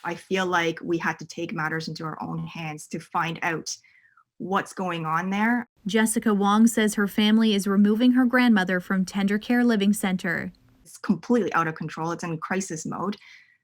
I feel like we had to take matters into our own hands to find out what's going on there. Jessica Wong says her family is removing her grandmother from Tender Care Living Center. It's completely out of control. It's in crisis mode.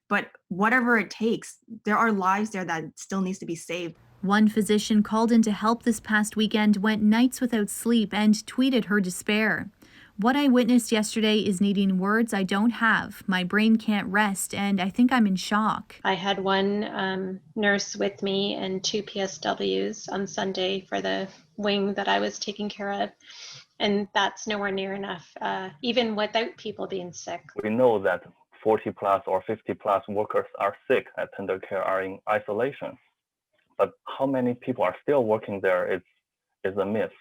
But whatever it takes, there are lives there that still needs to be saved. One physician called in to help this past weekend went nights without sleep and tweeted her despair. What I witnessed yesterday is needing words I don't have. My brain can't rest, and I think I'm in shock. I had one nurse with me and 2 PSWs on Sunday for the wing that I was taking care of, and that's nowhere near enough, even without people being sick. We know that 40 plus or 50 plus workers are sick at Tender Care, are in isolation. But how many people are still working there is a myth.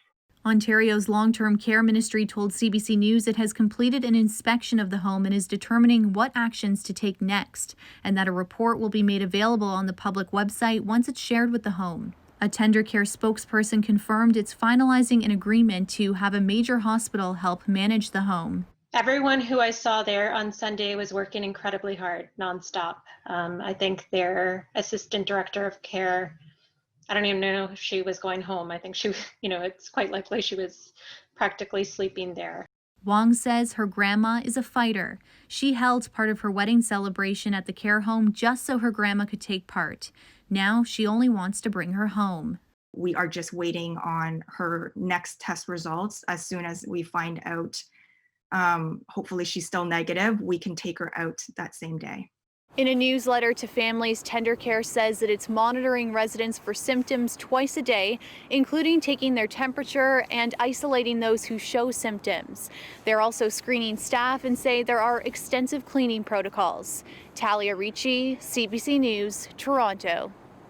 Ontario's long-term care ministry told CBC News it has completed an inspection of the home and is determining what actions to take next, and that a report will be made available on the public website once it's shared with the home. A Tender Care spokesperson confirmed it's finalizing an agreement to have a major hospital help manage the home. Everyone who I saw there on Sunday was working incredibly hard, nonstop. I think their assistant director of care, I don't even know if she was going home. I think she, it's quite likely she was practically sleeping there. Wong says her grandma is a fighter. She held part of her wedding celebration at the care home just so her grandma could take part. Now she only wants to bring her home. We are just waiting on her next test results. As soon as we find out, hopefully she's still negative, we can take her out that same day. In a newsletter to families, Tender Care says that it's monitoring residents for symptoms twice a day, including taking their temperature and isolating those who show symptoms. They're also screening staff and say there are extensive cleaning protocols. Talia Ricci, CBC News, Toronto.